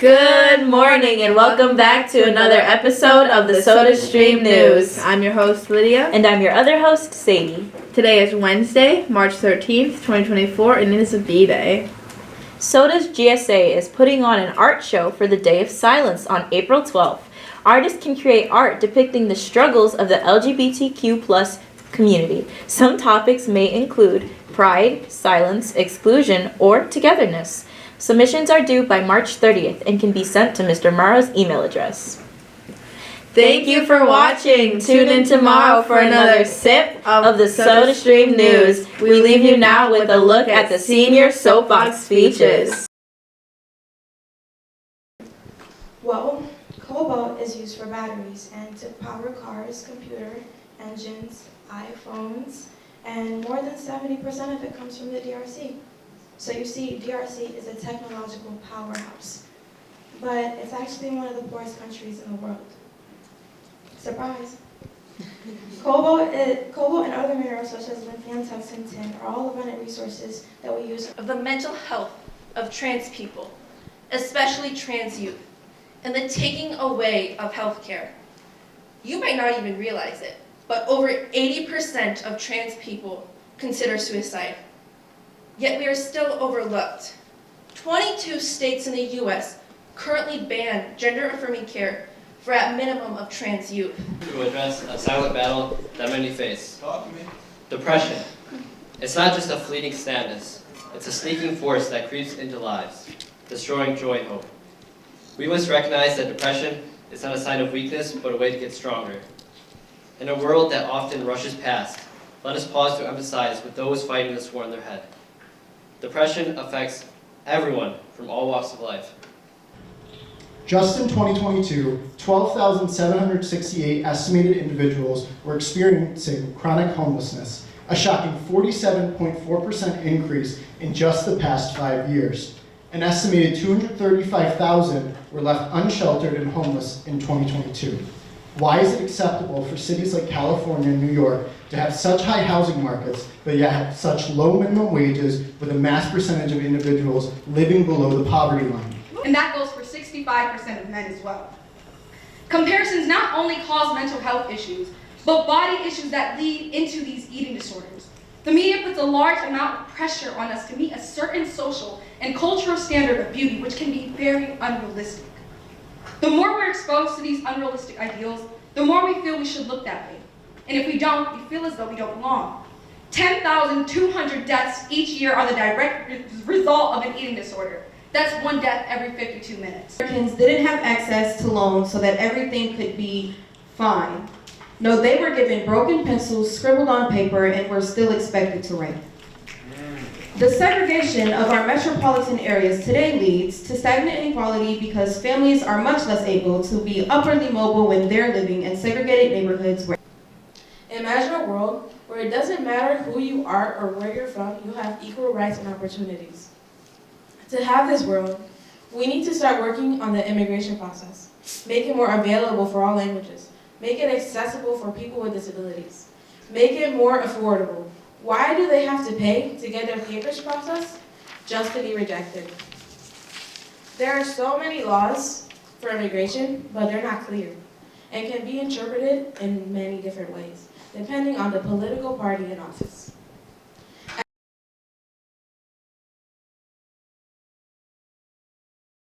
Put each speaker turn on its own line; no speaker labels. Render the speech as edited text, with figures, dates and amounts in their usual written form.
Good morning and welcome back to another episode of the SodaStream News.
I'm your host, Lydia.
And I'm your other host, Sadie.
Today is Wednesday, March 13th, 2024, and it is a B-Day.
Soda's GSA is putting on an art show for the Day of Silence on April 12th. Artists can create art depicting the struggles of the LGBTQ+ community. Some topics may include pride, silence, exclusion, or togetherness. Submissions are due by March 30th and can be sent to Mr. Morrow's email address.
Thank you for watching. Tune in tomorrow for another sip
of the SodaStream News. We leave you now with a look at the senior soapbox speeches.
Well, cobalt is used for batteries and to power cars, computer, engines, iPhones, and more than 70% of it comes from the DRC. So you see, DRC is a technological powerhouse, but it's actually one of the poorest countries in the world. Surprise. Cobalt and other minerals such as lithium, tungsten, tin are all abundant resources that we use
of the mental health of trans people, especially trans youth, and the taking away of healthcare. You might not even realize it, but over 80% of trans people consider suicide. Yet we are still overlooked. 22 states in the U.S. currently ban gender-affirming care for at minimum of trans youth.
To address a silent battle that many face. Depression. It's not just a fleeting sadness. It's a sneaking force that creeps into lives, destroying joy and hope. We must recognize that depression is not a sign of weakness, but a way to get stronger. In a world that often rushes past, let us pause to emphasize with those fighting this war in their head. Depression affects everyone from all walks of life.
Just in 2022, 12,768 estimated individuals were experiencing chronic homelessness, a shocking 47.4% increase in just the past 5 years. An estimated 235,000 were left unsheltered and homeless in 2022. Why is it acceptable for cities like California and New York to have such high housing markets, but yet have such low minimum wages with a mass percentage of individuals living below the poverty line?
And that goes for 65% of men as well. Comparisons not only cause mental health issues, but body issues that lead into these eating disorders. The media puts a large amount of pressure on us to meet a certain social and cultural standard of beauty, which can be very unrealistic. The more we're exposed to these unrealistic ideals, the more we feel we should look that way. And if we don't, we feel as though we don't belong. 10,200 deaths each year are the direct result of an eating disorder. That's one death every 52 minutes.
Americans didn't have access to loans so that everything could be fine. No, they were given broken pencils, scribbled on paper, and were still expected to write. The segregation of our metropolitan areas today leads to stagnant inequality because families are much less able to be upwardly mobile when they're living in segregated neighborhoods.
Imagine a world where it doesn't matter who you are or where you're from, you have equal rights and opportunities. To have this world, we need to start working on the immigration process, make it more available for all languages, make it accessible for people with disabilities, make it more affordable. Why do they have to pay to get their papers processed? Just to be rejected. There are so many laws for immigration, but they're not clear and can be interpreted in many different ways, depending on the political party in office.